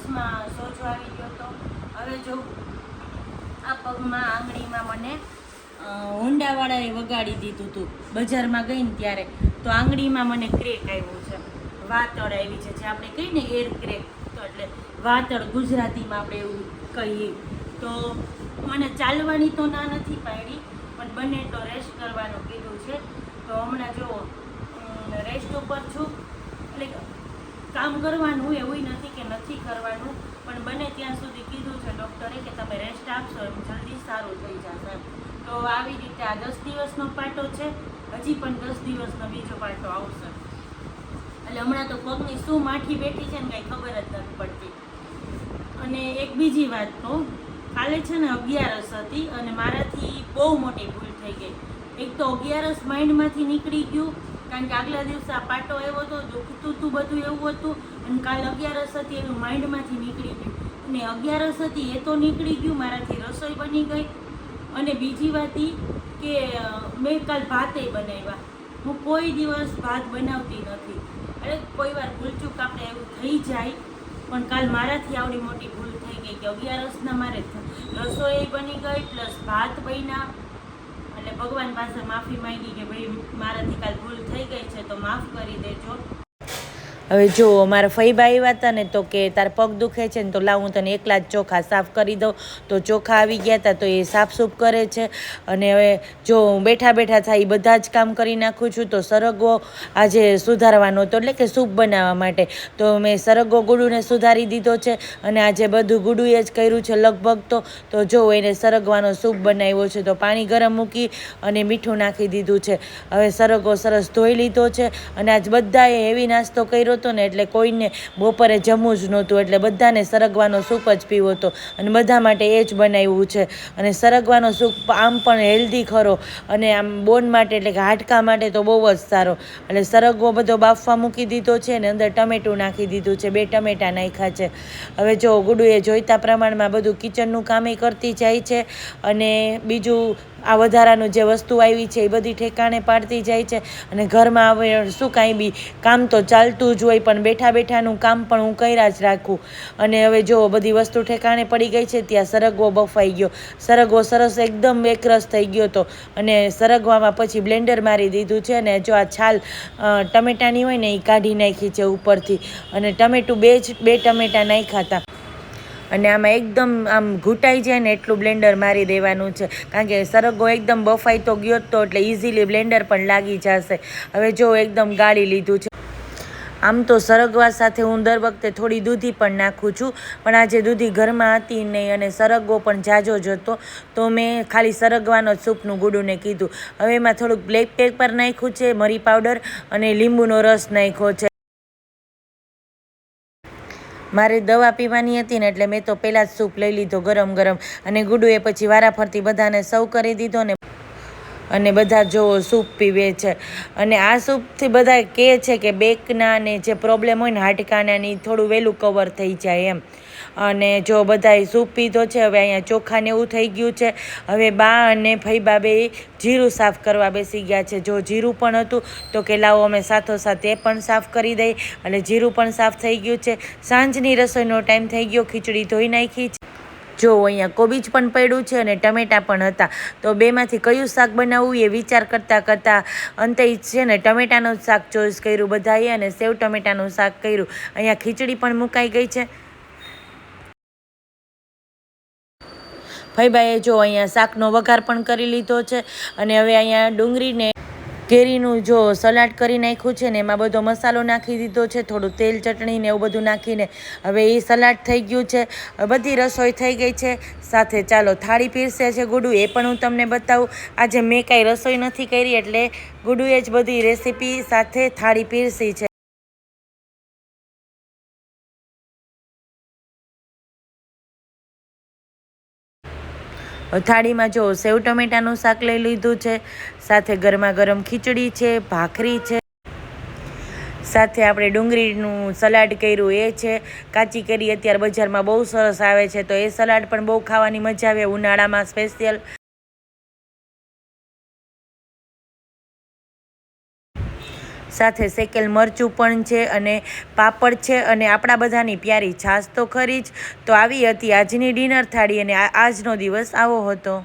દિવસમાં સોજો આવી ગયો હતો. હવે જો આ પગમાં આંગળીમાં મને હોન્ડાવાળાએ વગાડી દીધું હતું બજારમાં ગઈ ને ત્યારે. તો આંગળીમાં મને ક્રેક આવ્યું છે, વાતળ આવી છે, જે આપણે કહીએ ને એર ક્રેક, તો એટલે વાતળ ગુજરાતીમાં આપણે એવું કહીએ. તો મને ચાલવાની તો ના નથી પાડી, પણ બને તો રેસ્ટ કરવાનું કીધું છે. તો હમણાં જો રેસ્ટ ઉપર છું, એટલે કામ કરવાનું એવું નથી કે નથી કરવાનું, પણ બને ત્યાં સુધી કીધું છે ડૉક્ટરે કે તમે રેસ્ટ આપશો એમ જલ્દી સારું થઈ જશે. તો આવી રીતે આ 10 દિવસનો પાટો છે, હજી પણ 10 દિવસનો બીજો પાટો આવશે. એટલે હમણાં તો પગની શું માઠી બેઠી છે ને કાંઈ ખબર જ નથી પડતી. અને એક બીજી વાત, તો કાલે છે ને 11 હતી અને મારાથી બહુ મોટી ભૂલ થઈ ગઈ. એક તો 11 માઇન્ડમાંથી નીકળી ગયું, કારણ કે આગલા દિવસે આ પાટો આવ્યો હતો, દુખતું હતું બધું એવું હતું, અને કાલ 11 હતી એનું માઇન્ડમાંથી નીકળી ગયું. અને 11 હતી એ તો નીકળી ગયું, મારાથી રસોઈ બની ગઈ. અને બીજી વાત એ કે મેં કાલ ભાતે બનાવ્યા. હું કોઈ દિવસ ભાત બનાવતી નથી, એટલે કોઈ વાર ભૂલચૂક આપણે એવું થઈ જાય, પણ કાલ મારાથી આવડી મોટી ભૂલ થઈ ગઈ કે 11ના મારે રસોઈ બની ગઈ પ્લસ ભાત બન્યા. એટલે ભગવાન પાસે માફી માંગી કે ભાઈ મારાથી કાલ ભૂલ થઈ ગઈ છે, તો માફ કરી દેજો. હવે જો મારા ફઈબા આવ્યા હતા ને, તો કે તાર પગ દુખે છે ને, તો લાવ હું તને એકલા જ ચોખા સાફ કરી દઉં. તો ચોખા આવી ગયા હતા, તો એ સાફસૂફ કરે છે. અને હવે જો હું બેઠા બેઠા થાય એ બધા જ કામ કરી નાખું છું. તો સરગવો આજે સુધારવાનો હતો, એટલે કે સૂપ બનાવવા માટે. તો મેં સરગવો ગુડુને સુધારી દીધો છે, અને આજે બધું ગુડુએ જ કર્યું છે લગભગ. તો જો એને સરગવાનો સૂપ બનાવ્યો છે. તો પાણી ગરમ મૂકી અને મીઠું નાખી દીધું છે. હવે સરગવો સરસ ધોઈ લીધો છે, અને આજ બધાએ હેવી નાસ્તો કર્યો હતો ને, એટલે કોઈને બપોરે જમવું જ નહોતું, એટલે બધાને સરગવાનો સૂપ જ પીવો હતો, અને બધા માટે એ જ બનાવ્યું છે. અને સરગવાનો સૂપ આમ પણ હેલ્ધી ખરો, અને આમ બોન માટે એટલે કે હાડકા માટે તો બહુ જ સારો. એટલે સરગવો બધો બાફવા મૂકી દીધો છે, અને અંદર ટમેટું નાખી દીધું છે, 2 ટમેટા નાખ્યા છે. હવે જો ગુડુએ જોઈતા પ્રમાણમાં બધું કિચનનું કામ કરતી જાય છે, અને બીજું આ વધારાનું જે વસ્તુ આવી છે એ બધી ઠેકાણે પાડતી જાય છે. અને ઘરમાં હવે શું કાંઈ બી કામ તો ચાલતું જ હોય, પણ બેઠા બેઠાનું કામ પણ હું કર્યા જ રાખું. અને હવે જો બધી વસ્તુ ઠેકાણે પડી ગઈ છે, ત્યાં સરગવો બફાઈ ગયો. સરગવો સરસ એકદમ એકરસ થઈ ગયો હતો, અને સરગવામાં પછી બ્લેન્ડર મારી દીધું છે. અને જો આ છાલ ટમેટાની હોય ને એ કાઢી નાખી છે ઉપરથી, અને ટમેટું 2 ટમેટા નાખ્યા હતા. અને આમાં એકદમ આમ ઘૂંટાઈ જાય ને એટલું બ્લેન્ડર મારી દેવાનું છે, કારણ કે સરગવો એકદમ બફાઈ તો ગયો જ તો, એટલે ઇઝીલી બ્લેન્ડર પણ લાગી જશે. હવે જો એકદમ ગાળી લીધું છે. આમ તો સરગવા સાથે હું દર વખતે થોડી દૂધી પણ નાખું છું, પણ આજે દૂધી ઘરમાં હતી નહીં, અને સરગવો પણ જાજો જ હતો, તો મેં ખાલી સરગવાનો જ સૂપનું ગુડુને કીધું. હવે એમાં થોડુંક બ્લેક પેપર નાખ્યું છે, મરી પાવડર, અને લીંબુનો રસ નાખ્યો છે. મારે દવા પીવાની હતી ને, એટલે મેં તો પહેલાં જ સૂપ લઈ લીધો ગરમ ગરમ, અને ગુડુએ પછી વારાફરતી બધાને સર્વ કરી દીધો ને, અને બધા જો સૂપ પીવે છે. અને આ સૂપથી બધા કહે છે કે બેકના ને જે પ્રોબ્લેમ હોય ને હાડકાના ને, થોડું વહેલું કવર થઈ જાય એમ. અને જો બધાએ સૂપ પીધો છે. હવે અહીંયા ચોખાને એવું થઈ ગયું છે. હવે બા અને ફઈબા બે જીરું સાફ કરવા બેસી ગયા છે. જો જીરું પણ હતું, તો કે લાવો અમે સાથોસાથ એ પણ સાફ કરી દઈએ. એટલે જીરું પણ સાફ થઈ ગયું છે. સાંજની રસોઈનો ટાઈમ થઈ ગયો, ખીચડી ધોઈ નાખી છે. જો અહીંયા કોબીજ પણ પડ્યું છે, અને ટમેટાં પણ હતા. તો બેમાંથી કયું શાક બનાવવું એ વિચાર કરતાં કરતાં અંતે છે ને ટમેટાનું શાક ચોઈસ કર્યું બધાએ, અને સેવ ટમેટાનું શાક કર્યું. અહીંયા ખીચડી પણ મુકાઈ ગઈ છે. ફઈબાએ જો અહીંયા શાકનો વઘાર પણ કરી લીધો છે. અને હવે અહીંયા ડુંગળીને કેરીનું જો સલાડ કરી નાખ્યું છે, ને એમાં બધો મસાલો નાખી દીધો છે, થોડું તેલ ચટણી ને એવું બધું નાખીને હવે એ સલાડ થઈ ગયું છે. બધી રસોઈ થઈ ગઈ છે. સાથે ચાલો થાળી પીરસે છે ગુડુ, એ પણ હું તમને બતાવું. આજે મેં કાંઈ રસોઈ નથી કરી, એટલે ગુડુએ જ બધી રેસીપી સાથે થાળી પીરસી છે. થાળીમાં જો સેવ ટમેટાનું શાક લઈ લીધું છે, સાથે ગરમા ગરમ ખીચડી છે, ભાખરી છે, સાથે આપણે ડુંગળીનું સલાડ કર્યું એ છે. કાચી કેરી અત્યારે બજારમાં બહુ સરસ આવે છે, તો એ સલાડ પણ બહુ ખાવાની મજા આવે ઉનાળામાં સ્પેશિયલ. સાથે શેકેલ મરચું પણ છે અને પાપડ છે અને આપણા બધાની પ્યારી છાશ તો ખરી જ. તો આવી હતી આજની ડિનર થાળી અને આજનો દિવસ આવો હતો.